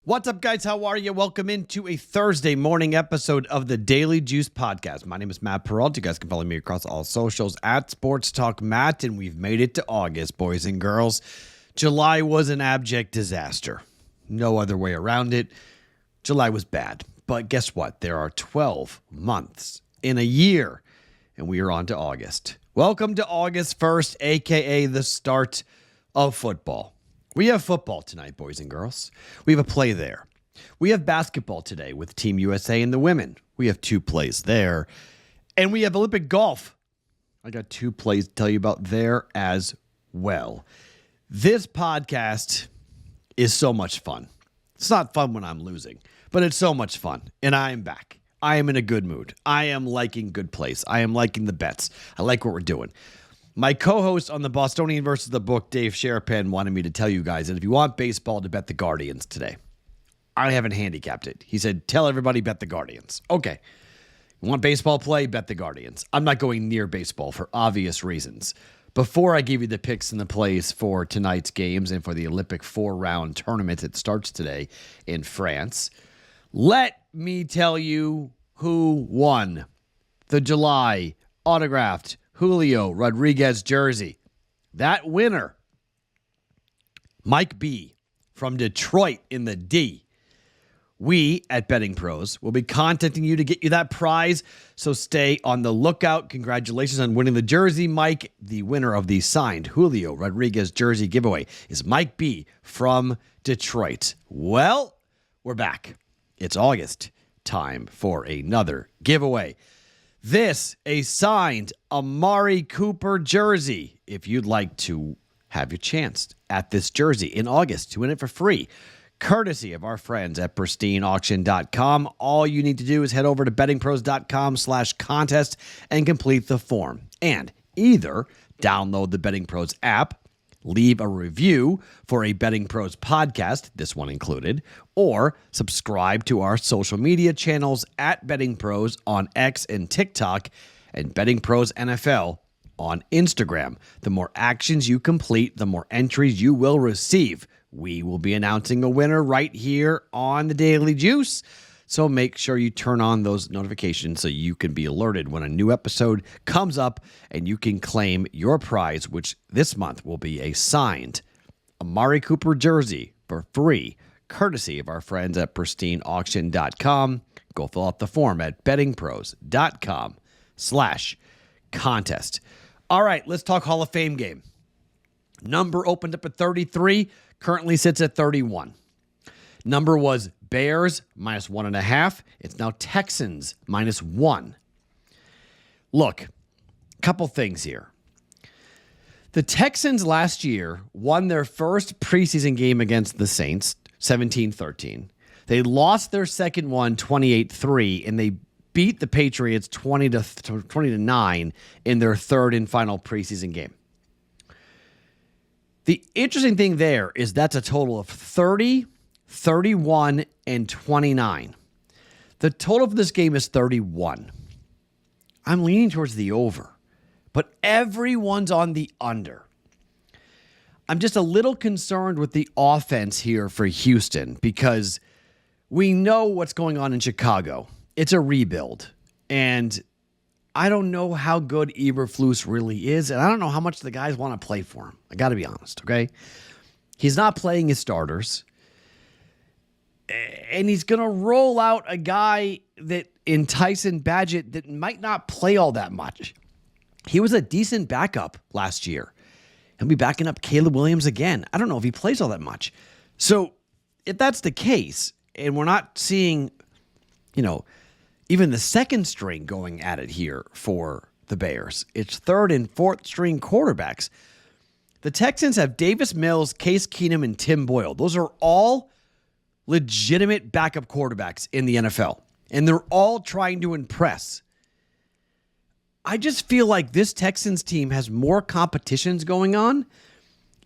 What's up, guys? How are you? Welcome into a Thursday morning episode of the Daily Juice Podcast. My name is Matt Perrault. You guys can follow me across all socials at Sports Talk Matt, and we've made it to August, boys and girls. July was an abject disaster. No other way around it. July was bad. But guess what? There are 12 months in a year, and we are on to August. Welcome to August 1st, a.k.a. the start of football. We have football tonight, boys and girls. We have a play there. We have basketball today with Team USA and the women. We have two plays there. And we have Olympic golf. I got two plays to tell you about there as well. This podcast is so much fun. It's not fun when I'm losing, but it's so much fun. And I am back. I am in a good mood. I am liking good plays. I am liking the bets. I like what we're doing. My co-host on the Bostonian versus the book, Dave Sherapan, wanted me to tell you guys that if you want baseball, to bet the Guardians today. I haven't handicapped it. He said, tell everybody bet the Guardians. Okay. You want baseball play? Bet the Guardians. I'm not going near baseball for obvious reasons. Before I give you the picks and the plays for tonight's games and for the Olympic 4-round tournament that starts today in France, let me tell you who won the July autographed Julio Rodriguez jersey. That winner, Mike B. from Detroit in the D. We at BettingPros will be contacting you to get you that prize, so stay on the lookout. Congratulations on winning the jersey, Mike. The winner of the signed Julio Rodriguez jersey giveaway is Mike B. from Detroit. Well, we're back. It's August. Time for another giveaway. This, a signed Amari Cooper jersey. If you'd like to have your chance at this jersey in August to win it for free, courtesy of our friends at pristineauction.com, all you need to do is head over to bettingpros.com/contest and complete the form. And either download the Betting Pros app, leave a review for a Betting Pros podcast, this one included, or subscribe to our social media channels at Betting Pros on X and TikTok and Betting Pros NFL on Instagram. The more actions you complete, the more entries you will receive. We will be announcing a winner right here on the Daily Juice. So make sure you turn on those notifications so you can be alerted when a new episode comes up and you can claim your prize, which this month will be a signed Amari Cooper jersey for free, courtesy of our friends at pristineauction.com. Go fill out the form at bettingpros.com/contest. All right, let's talk Hall of Fame game. Number opened up at 33, currently sits at 31. Number was Bears minus 1.5. It's now Texans minus 1. Look, couple things here. The Texans last year won their first preseason game against the Saints, 17-13. They lost their second one, 28-3, and they beat the Patriots 20-9 in their third and final preseason game. The interesting thing there is that's a total of 30, 31, and 29. The total for this game is 31. I'm leaning towards the over, but everyone's on the under. I'm just a little concerned with the offense here for Houston because we know what's going on in Chicago. It's a rebuild, and I don't know how good Eberflus really is, and I don't know how much the guys want to play for him. I got to be honest, okay? He's not playing his starters. And he's going to roll out a guy that in Tyson Badgett that might not play all that much. He was a decent backup last year. He'll be backing up Caleb Williams again. I don't know if he plays all that much. So if that's the case, and we're not seeing, even the second string going at it here for the Bears, it's third and fourth string quarterbacks. The Texans have Davis Mills, Case Keenum, and Tim Boyle. Those are all legitimate backup quarterbacks in the NFL, and they're all trying to impress. I just feel like this Texans team has more competitions going on,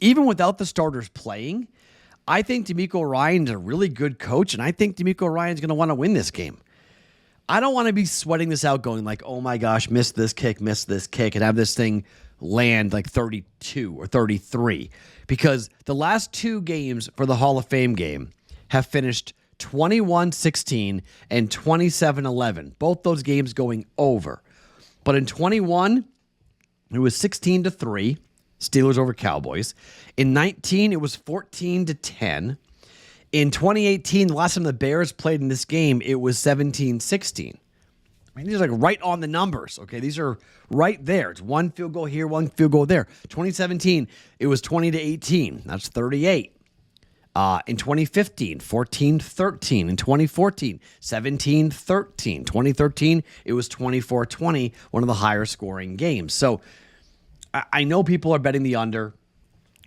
even without the starters playing. I think DeMeco Ryans a really good coach, and I think DeMeco Ryans going to want to win this game. I don't want to be sweating this out going like, oh my gosh, missed this kick, and have this thing land like 32 or 33. Because the last two games for the Hall of Fame game have finished 21-16 and 27-11. Both those games going over. But in 21, it was 16-3, Steelers over Cowboys. In 19, it was 14-10. In 2018, the last time the Bears played in this game, it was 17-16. I mean, these are like right on the numbers, okay? These are right there. It's one field goal here, one field goal there. 2017, it was 20-18. That's 38. In 2015, 14-13. In 2014, 17-13. 2013, it was 24-20, one of the higher scoring games. So I know people are betting the under.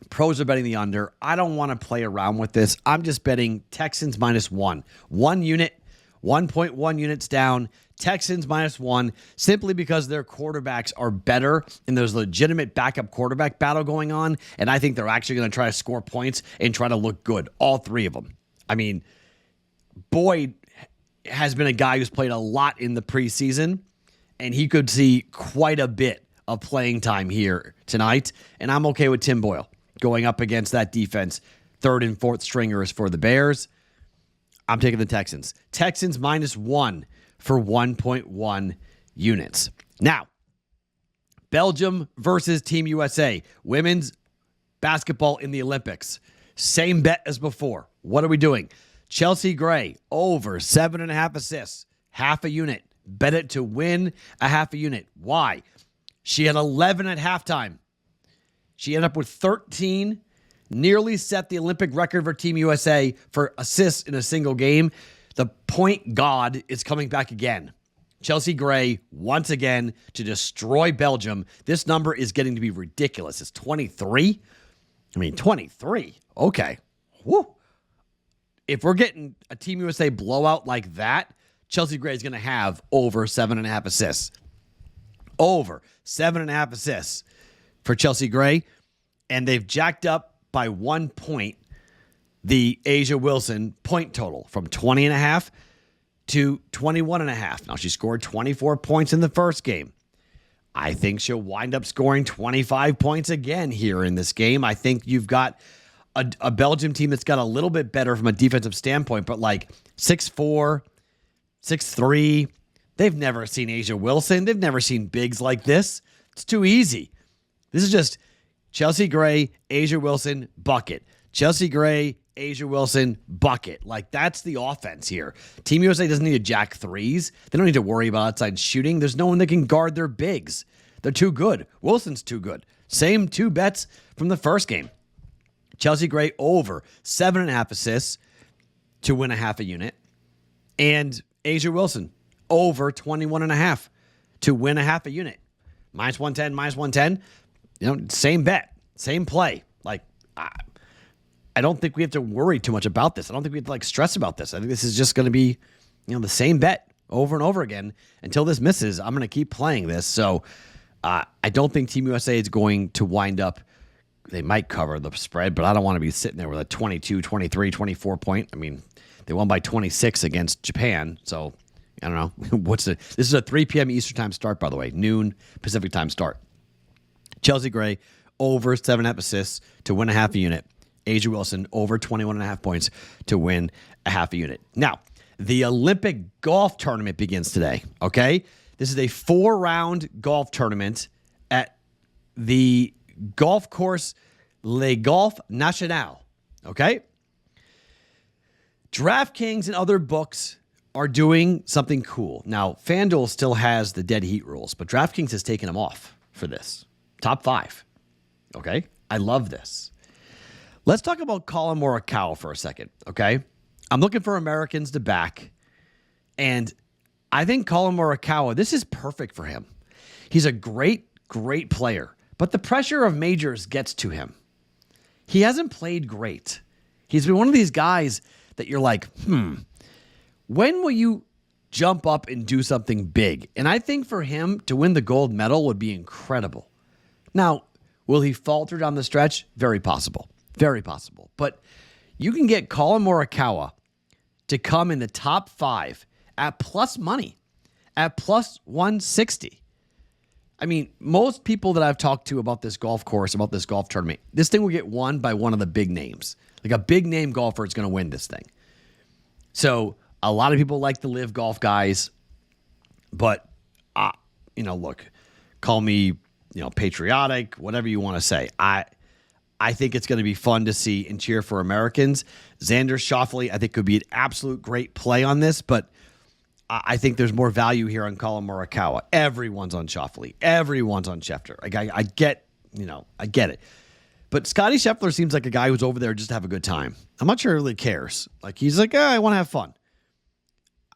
Pros are betting the under. I don't want to play around with this. I'm just betting Texans -1. 1 unit, 1.1 units down. Texans -1, simply because their quarterbacks are better and there's a legitimate backup quarterback battle going on. And I think they're actually going to try to score points and try to look good. All three of them. I mean, Boyd has been a guy who's played a lot in the preseason, and he could see quite a bit of playing time here tonight. And I'm okay with Tim Boyle going up against that defense. Third and fourth stringers for the Bears. I'm taking the Texans. Texans -1 for 1.1 units. Now, Belgium versus Team USA. Women's basketball in the Olympics. Same bet as before. What are we doing? Chelsea Gray over 7.5 assists. Half a unit. Bet it to win a half a unit. Why? She had 11 at halftime. She ended up with 13. Nearly set the Olympic record for Team USA for assists in a single game. The point god is coming back again. Chelsea Gray, once again, to destroy Belgium. This number is getting to be ridiculous. It's 23. I mean, 23. Okay. Woo. If we're getting a Team USA blowout like that, Chelsea Gray is going to have over 7.5 assists. Over 7.5 assists for Chelsea Gray. And they've jacked up by 1 point the A'ja Wilson point total from 20.5 to 21.5. Now, she scored 24 points in the first game. I think she'll wind up scoring 25 points again here in this game. I think you've got a Belgium team that's got a little bit better from a defensive standpoint, but like 6'4", 6'3". They've never seen A'ja Wilson. They've never seen bigs like this. It's too easy. This is just Chelsea Gray, A'ja Wilson, bucket. Chelsea Gray, A'ja Wilson, bucket. Like, that's the offense here. Team USA doesn't need to jack threes. They don't need to worry about outside shooting. There's no one that can guard their bigs. They're too good. Wilson's too good. Same two bets from the first game. Chelsea Gray over 7.5 assists to win a half a unit. And A'ja Wilson over 21.5 to win a half a unit. -110, -110. Same bet, same play. Like, I don't think we have to worry too much about this. I don't think we have to stress about this. I think this is just going to be, the same bet over and over again until this misses. I'm going to keep playing this. So I don't think Team USA is going to wind up. They might cover the spread, but I don't want to be sitting there with a 22, 23, 24 point. I mean, they won by 26 against Japan. So I don't know. This is a 3 p.m. Eastern time start, by the way, noon Pacific time start. Chelsea Gray over 7.5 assists to win a half a unit. A'ja Wilson over 21.5 points to win a half a unit. Now, the Olympic golf tournament begins today, okay? This is a 4-round golf tournament at the golf course Le Golf National, okay? DraftKings and other books are doing something cool. Now, FanDuel still has the dead heat rules, but DraftKings has taken them off for this. Top 5, okay? I love this. Let's talk about Colin Morikawa for a second, okay? I'm looking for Americans to back, and I think Colin Morikawa, this is perfect for him. He's a great, great player, but the pressure of majors gets to him. He hasn't played great. He's been one of these guys that you're like, when will you jump up and do something big? And I think for him to win the gold medal would be incredible. Now, will he falter down the stretch? Very possible. Very possible. But you can get Colin Morikawa to come in the top 5 at plus money, at plus 160. I mean, most people that I've talked to about this golf course, about this golf tournament, this thing will get won by one of the big names. Like a big name golfer is going to win this thing. So a lot of people like the live golf guys, but look, call me, patriotic, whatever you want to say. I think it's going to be fun to see and cheer for Americans. Xander Schauffele, I think, could be an absolute great play on this, but I think there's more value here on Colin Morikawa. Everyone's on Schauffele. Everyone's on Scheffler. I get it. But Scottie Scheffler seems like a guy who's over there just to have a good time. I'm not sure he really cares. Like, he's like, I want to have fun.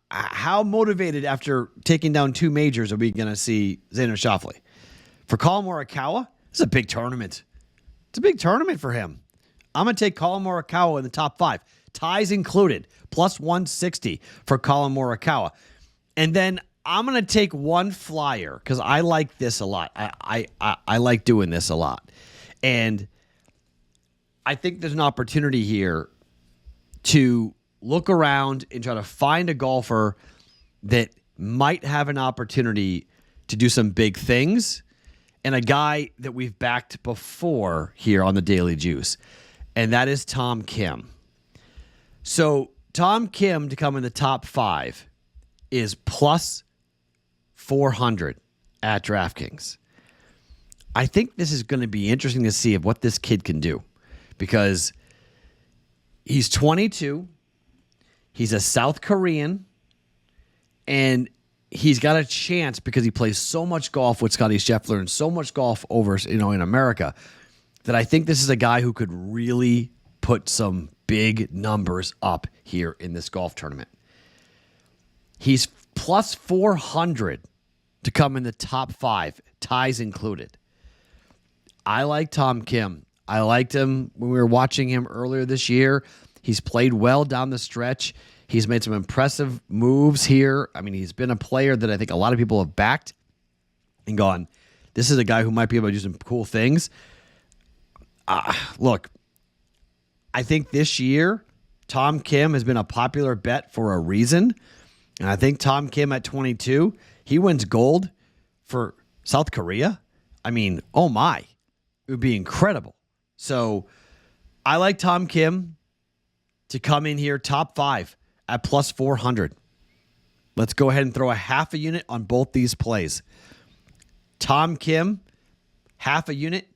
How motivated after taking down 2 majors are we going to see Xander Schauffele? For Colin Morikawa, it's a big tournament. It's a big tournament for him. I'm going to take Colin Morikawa in the top 5. Ties included, plus 160 for Colin Morikawa. And then I'm going to take one flyer because I like this a lot. I like doing this a lot. And I think there's an opportunity here to look around and try to find a golfer that might have an opportunity to do some big things, and a guy that we've backed before here on the Daily Juice, and that is Tom Kim. So Tom Kim to come in the top 5 is plus 400 at DraftKings. I think this is going to be interesting to see what this kid can do, because he's 22, he's a South Korean, and he's got a chance because he plays so much golf with Scottie Scheffler and so much golf over, in America, that I think this is a guy who could really put some big numbers up here in this golf tournament. He's plus 400 to come in the top 5, ties included. I like Tom Kim. I liked him when we were watching him earlier this year. He's played well down the stretch. He's made some impressive moves here. I mean, he's been a player that I think a lot of people have backed and gone, this is a guy who might be able to do some cool things. Look, I think this year, Tom Kim has been a popular bet for a reason. And I think Tom Kim at 22, he wins gold for South Korea. I mean, oh my, it would be incredible. So I like Tom Kim to come in here top 5 at plus 400. Let's go ahead and throw a half a unit on both these plays. Tom Kim, half a unit,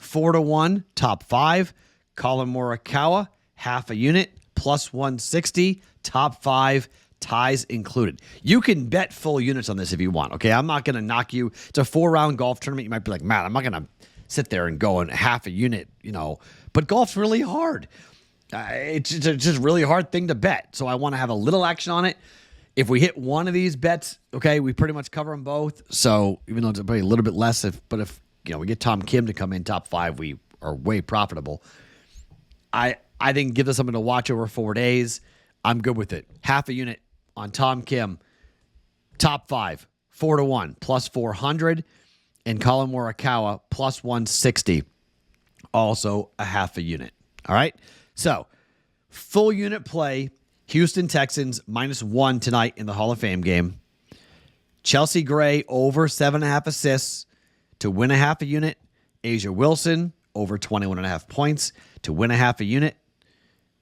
4-1, top 5. Colin Morikawa, half a unit, plus 160, top 5, ties included. You can bet full units on this if you want, okay? I'm not going to knock you. It's a 4-round golf tournament. You might be like, Matt, I'm not going to sit there and go in half a unit, But golf's really hard. It's just a really hard thing to bet. So I want to have a little action on it. If we hit one of these bets, okay, we pretty much cover them both. So even though it's probably a little bit less, if we get Tom Kim to come in top 5, we are way profitable. I think give us something to watch over 4 days. I'm good with it. Half a unit on Tom Kim, top 5, 4-1, plus 400, and Colin Morikawa, plus 160, also a half a unit. All right? So, full unit play, Houston Texans -1 tonight in the Hall of Fame game. Chelsea Gray over 7.5 assists to win a half a unit. Asia Wilson over 21.5 points to win a half a unit.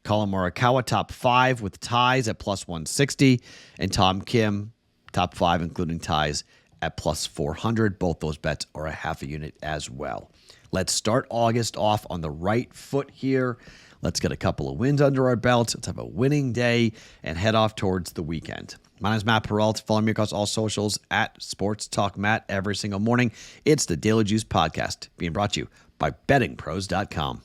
Colin Morikawa top 5 with ties at plus 160. And Tom Kim top 5 including ties at plus 400. Both those bets are a half a unit as well. Let's start August off on the right foot here. Let's get a couple of wins under our belts. Let's have a winning day and head off towards the weekend. My name is Matt Perrault. Follow me across all socials at Sports Talk Matt every single morning. It's the Daily Juice Podcast being brought to you by BettingPros.com.